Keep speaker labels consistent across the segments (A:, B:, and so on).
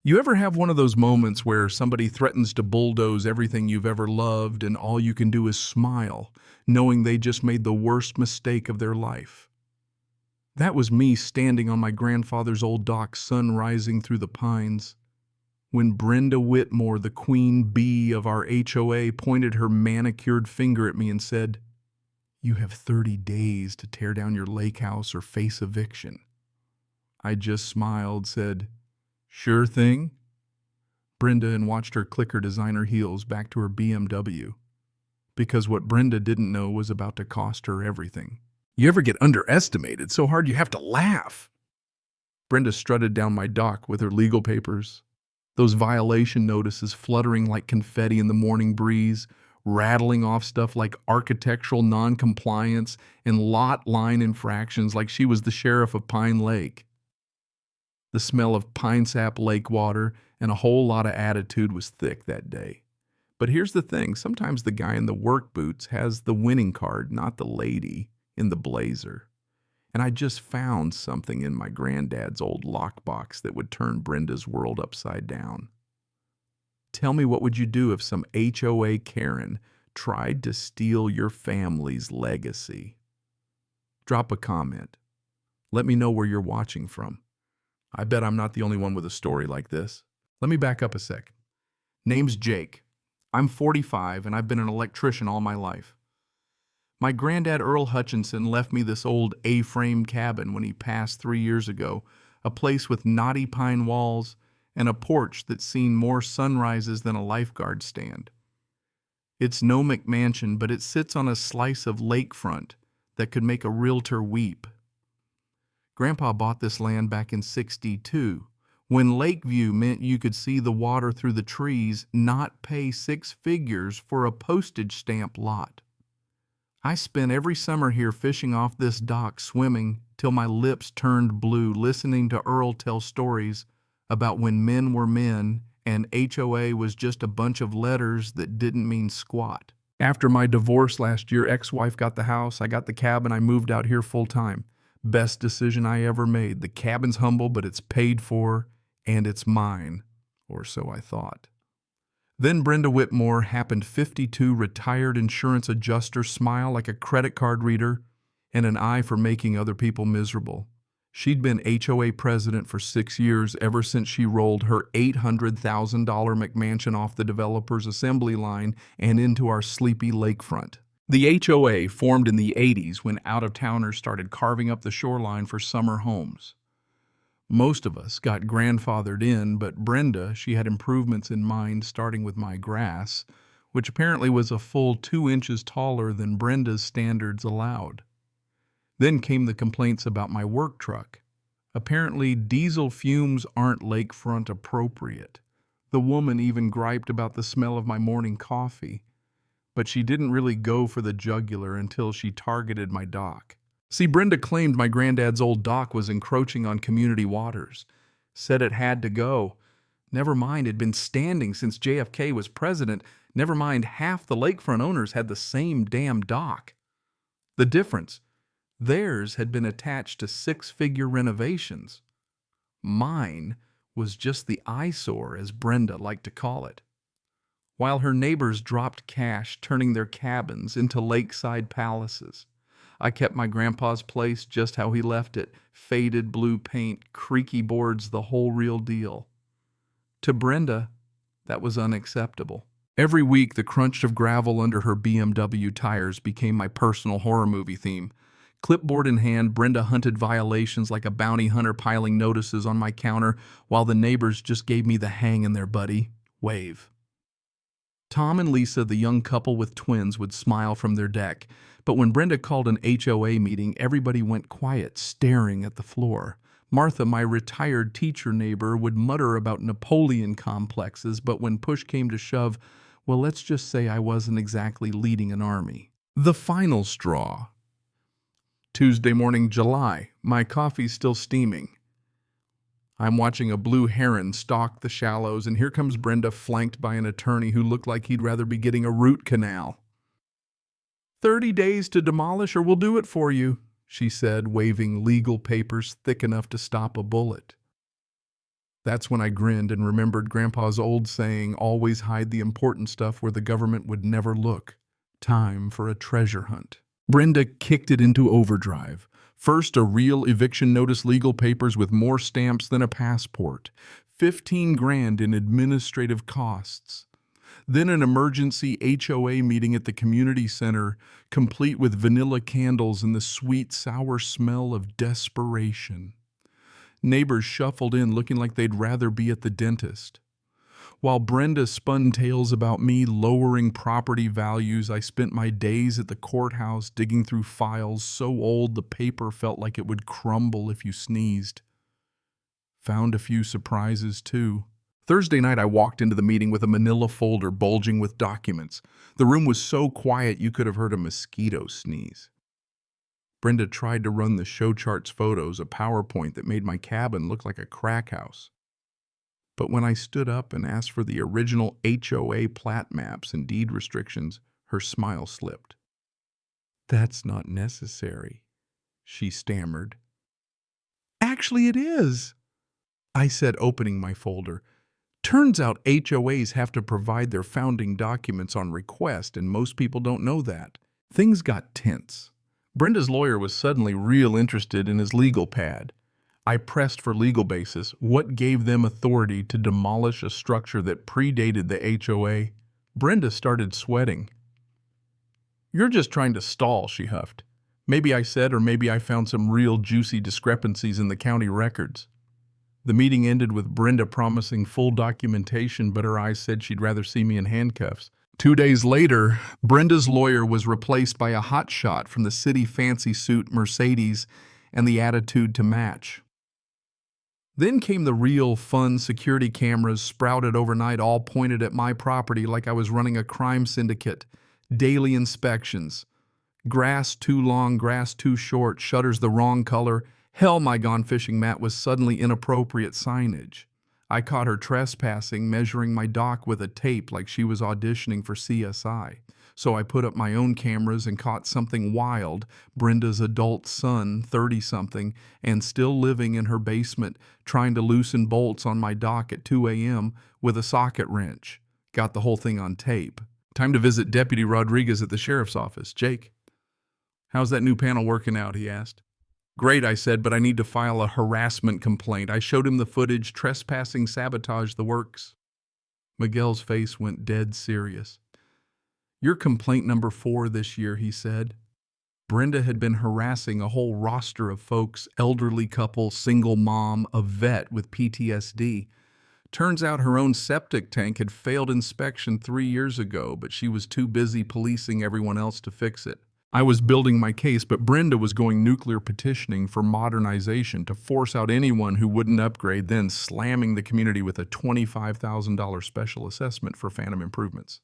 A: You ever have one of those moments where somebody threatens to bulldoze everything you've ever loved and all you can do is smile, knowing they just made the worst mistake of their life? That was me standing on my grandfather's old dock, sun rising through the pines, when Brenda Whitmore, the queen bee of our HOA, pointed her manicured finger at me and said, "You have 30 days to tear down your lake house or face eviction." I just smiled, said, "Sure thing," Brenda, and watched her click her designer heels back to her BMW. Because what Brenda didn't know was about to cost her everything. You ever get underestimated so hard you have to laugh? Brenda strutted down my dock with her legal papers, those violation notices fluttering like confetti in the morning breeze, rattling off stuff like architectural noncompliance and lot line infractions like she was the sheriff of Pine Lake. The smell of pine sap lake water and a whole lot of attitude was thick that day. But here's the thing, sometimes the guy in the work boots has the winning card, not the lady in the blazer. And I just found something in my granddad's old lockbox that would turn Brenda's world upside down. Tell me, what would you do if some HOA Karen tried to steal your family's legacy? Drop a comment. Let me know where you're watching from. I bet I'm not the only one with a story like this. Let me back up a sec. Name's Jake. I'm 45 and I've been an electrician all my life. My granddad Earl Hutchinson left me this old A-frame cabin when he passed 3 years ago, a place with knotty pine walls and a porch that's seen more sunrises than a lifeguard stand. It's no McMansion, but it sits on a slice of lakefront that could make a realtor weep. Grandpa bought this land back in '62, when Lakeview meant you could see the water through the trees, not pay 6 figures for a postage stamp lot. I spent every summer here fishing off this dock, swimming till my lips turned blue, listening to Earl tell stories about when men were men and HOA was just a bunch of letters that didn't mean squat. After my divorce last year, ex-wife got the house, I got the cabin, I moved out here full time. Best decision I ever made. The cabin's humble, but it's paid for, and it's mine, or so I thought. Then Brenda Whitmore happened, 52, retired insurance adjuster, smile like a credit card reader, and an eye for making other people miserable. She'd been HOA president for 6 years, ever since she rolled her $800,000 McMansion off the developer's assembly line and into our sleepy lakefront. The HOA formed in the '80s when out-of-towners started carving up the shoreline for summer homes. Most of us got grandfathered in, but Brenda, she had improvements in mind, starting with my grass, which apparently was a full 2 inches taller than Brenda's standards allowed. Then came the complaints about my work truck. Apparently, diesel fumes aren't lakefront appropriate. The woman even griped about the smell of my morning coffee, but she didn't really go for the jugular until she targeted my dock. See, Brenda claimed my granddad's old dock was encroaching on community waters, said it had to go. Never mind, it'd been standing since JFK was president. Never mind, half the lakefront owners had the same damn dock. The difference, theirs had been attached to 6-figure renovations. Mine was just the eyesore, as Brenda liked to call it. While her neighbors dropped cash, turning their cabins into lakeside palaces, I kept my grandpa's place just how he left it, faded blue paint, creaky boards, the whole real deal. To Brenda, that was unacceptable. Every week, the crunch of gravel under her BMW tires became my personal horror movie theme. Clipboard in hand, Brenda hunted violations like a bounty hunter, piling notices on my counter, while the neighbors just gave me the hang in their buddy. Wave. Tom and Lisa, the young couple with twins, would smile from their deck, but when Brenda called an HOA meeting, everybody went quiet, staring at the floor. Martha, my retired teacher neighbor, would mutter about Napoleon complexes, but when push came to shove, well, let's just say I wasn't exactly leading an army. The final straw. Tuesday morning, July. My coffee's still steaming. I'm watching a blue heron stalk the shallows, and here comes Brenda, flanked by an attorney who looked like he'd rather be getting a root canal. 30 days to demolish or we'll do it for you, she said, waving legal papers thick enough to stop a bullet. That's when I grinned and remembered Grandpa's old saying, always hide the important stuff where the government would never look. Time for a treasure hunt. Brenda kicked it into overdrive. First, a real eviction notice, legal papers with more stamps than a passport. 15 grand in administrative costs. Then an emergency HOA meeting at the community center, complete with vanilla candles and the sweet, sour smell of desperation. Neighbors shuffled in looking like they'd rather be at the dentist. While Brenda spun tales about me lowering property values, I spent my days at the courthouse digging through files so old the paper felt like it would crumble if you sneezed. Found a few surprises, too. Thursday night, I walked into the meeting with a manila folder bulging with documents. The room was so quiet you could have heard a mosquito sneeze. Brenda tried to run the show charts photos, a PowerPoint that made my cabin look like a crack house. But when I stood up and asked for the original HOA plat maps and deed restrictions, her smile slipped. "That's not necessary," she stammered. "Actually, it is," I said, opening my folder. "Turns out HOAs have to provide their founding documents on request, and most people don't know that." Things got tense. Brenda's lawyer was suddenly real interested in his legal pad. I pressed for legal basis. What gave them authority to demolish a structure that predated the HOA? Brenda started sweating. "You're just trying to stall," she huffed. Maybe I said, or maybe I found some real juicy discrepancies in the county records. The meeting ended with Brenda promising full documentation, but her eyes said she'd rather see me in handcuffs. 2 days later, Brenda's lawyer was replaced by a hotshot from the city fancy suit Mercedes and the attitude to match. Then came the real fun security cameras sprouted overnight, all pointed at my property like I was running a crime syndicate. Daily inspections. Grass too long, grass too short, shutters the wrong color. Hell, my gone fishing mat was suddenly inappropriate signage. I caught her trespassing, measuring my dock with a tape like she was auditioning for CSI. So I put up my own cameras and caught something wild. Brenda's adult son, 30-something, and still living in her basement, trying to loosen bolts on my dock at 2 a.m. with a socket wrench. Got the whole thing on tape. Time to visit Deputy Rodriguez at the sheriff's office. "Jake, how's that new panel working out?" he asked. "Great," I said, "but I need to file a harassment complaint." I showed him the footage, trespassing, sabotage, the works. Miguel's face went dead serious. "You're complaint number 4 this year," he said. Brenda had been harassing a whole roster of folks, elderly couple, single mom, a vet with PTSD. Turns out her own septic tank had failed inspection 3 years ago, but she was too busy policing everyone else to fix it. I was building my case, but Brenda was going nuclear petitioning for modernization to force out anyone who wouldn't upgrade, then slamming the community with a $25,000 special assessment for phantom improvements.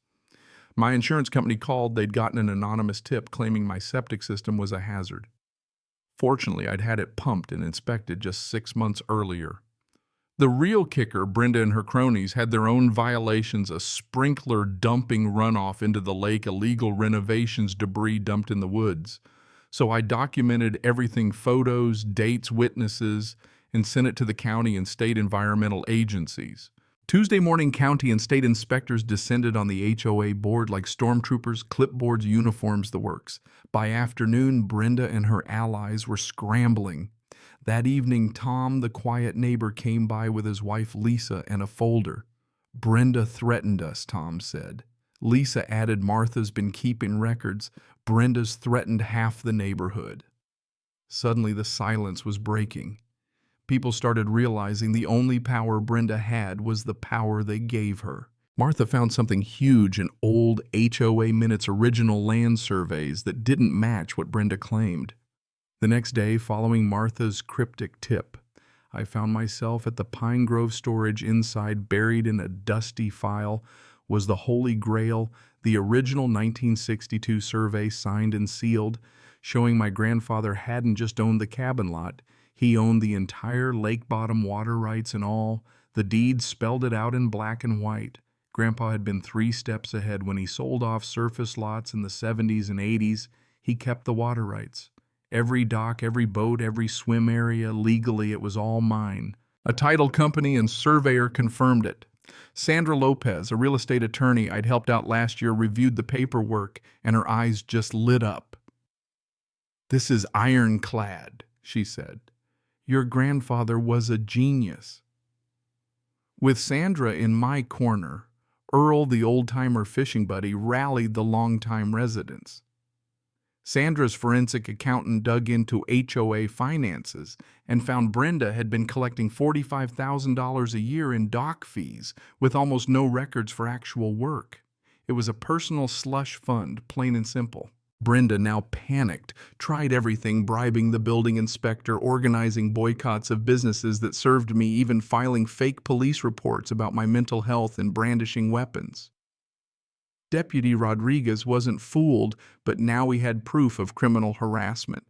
A: My insurance company called. They'd gotten an anonymous tip claiming my septic system was a hazard. Fortunately, I'd had it pumped and inspected just 6 months earlier. The real kicker, Brenda and her cronies had their own violations: a sprinkler dumping runoff into the lake, illegal renovations, debris dumped in the woods. So I documented everything, photos, dates, witnesses, and sent it to the county and state environmental agencies. Tuesday morning, county and state inspectors descended on the HOA board like stormtroopers, clipboards, uniforms, the works. By afternoon, Brenda and her allies were scrambling. That evening, Tom, the quiet neighbor, came by with his wife Lisa and a folder. "Brenda threatened us," Tom said. Lisa added, "Martha's been keeping records. Brenda's threatened half the neighborhood." Suddenly, the silence was breaking. People started realizing the only power Brenda had was the power they gave her. Martha found something huge in old HOA minutes, original land surveys that didn't match what Brenda claimed. The next day, following Martha's cryptic tip, I found myself at the Pine Grove storage. Inside, buried in a dusty file, was the Holy Grail, the original 1962 survey, signed and sealed, showing my grandfather hadn't just owned the cabin lot. He owned the entire lake bottom water rights and all. The deed spelled it out in black and white. Grandpa had been 3 steps ahead. When he sold off surface lots in the 70s and 80s, he kept the water rights. Every dock, every boat, every swim area, legally it was all mine. A title company and surveyor confirmed it. Sandra Lopez, a real estate attorney I'd helped out last year, reviewed the paperwork, and her eyes just lit up. "This is ironclad," she said. "Your grandfather was a genius." With Sandra in my corner, Earl, the old-timer fishing buddy, rallied the longtime residents. Sandra's forensic accountant dug into HOA finances and found Brenda had been collecting $45,000 a year in dock fees with almost no records for actual work. It was a personal slush fund, plain and simple. Brenda, now panicked, tried everything, bribing the building inspector, organizing boycotts of businesses that served me, even filing fake police reports about my mental health and brandishing weapons. Deputy Rodriguez wasn't fooled, but now he had proof of criminal harassment.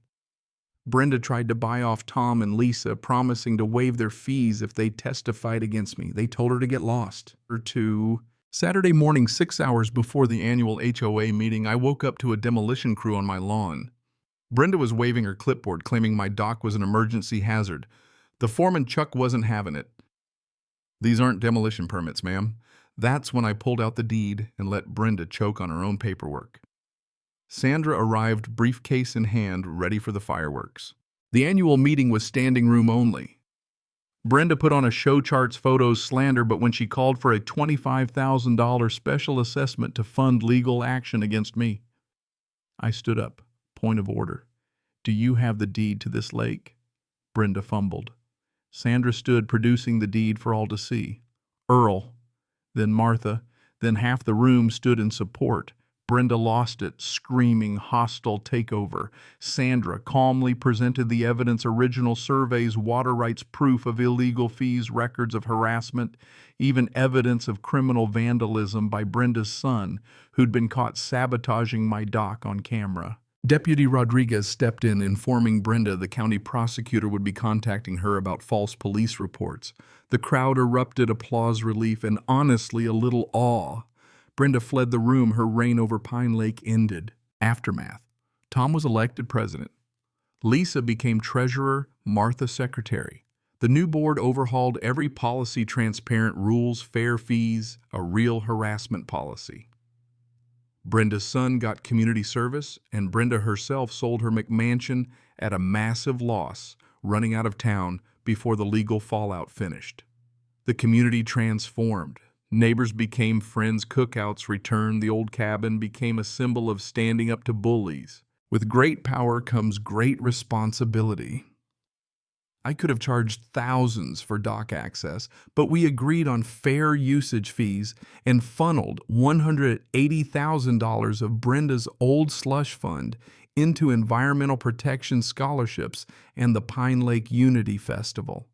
A: Brenda tried to buy off Tom and Lisa, promising to waive their fees if they testified against me. They told her to get lost. Saturday morning, 6 hours before the annual HOA meeting, I woke up to a demolition crew on my lawn. Brenda was waving her clipboard, claiming my dock was an emergency hazard. The foreman, Chuck, wasn't having it. "These aren't demolition permits, ma'am." That's when I pulled out the deed and let Brenda choke on her own paperwork. Sandra arrived, briefcase in hand, ready for the fireworks. The annual meeting was standing room only. Brenda put on a show charts, photos, slander, but when she called for a $25,000 special assessment to fund legal action against me, I stood up. Point of order. "Do you have the deed to this lake?" Brenda fumbled. Sandra stood, producing the deed for all to see. Earl, then Martha, then half the room stood in support. Brenda lost it, screaming hostile takeover. Sandra calmly presented the evidence: original surveys, water rights proof of illegal fees, records of harassment, even evidence of criminal vandalism by Brenda's son, who'd been caught sabotaging my dock on camera. Deputy Rodriguez stepped in, informing Brenda the county prosecutor would be contacting her about false police reports. The crowd erupted, applause, relief, and honestly a little awe. Brenda fled the room. Her reign over Pine Lake ended. Aftermath. Tom was elected president. Lisa became treasurer, Martha secretary. The new board overhauled every policy: transparent rules, fair fees, a real harassment policy. Brenda's son got community service, and Brenda herself sold her McMansion at a massive loss, running out of town before the legal fallout finished. The community transformed. Neighbors became friends, cookouts returned, the old cabin became a symbol of standing up to bullies. With great power comes great responsibility. I could have charged thousands for dock access, but we agreed on fair usage fees and funneled $180,000 of Brenda's old slush fund into environmental protection scholarships and the Pine Lake Unity Festival.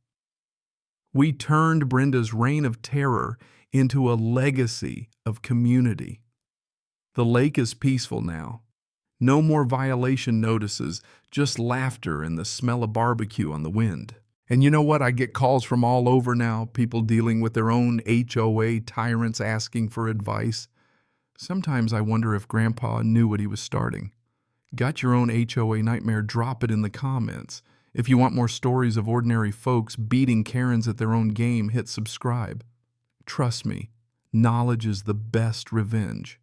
A: We turned Brenda's reign of terror into a legacy of community. The lake is peaceful now. No more violation notices, just laughter and the smell of barbecue on the wind. And you know what? I get calls from all over now, people dealing with their own HOA tyrants asking for advice. Sometimes I wonder if Grandpa knew what he was starting. Got your own HOA nightmare? Drop it in the comments. If you want more stories of ordinary folks beating Karens at their own game, hit subscribe. Trust me, knowledge is the best revenge.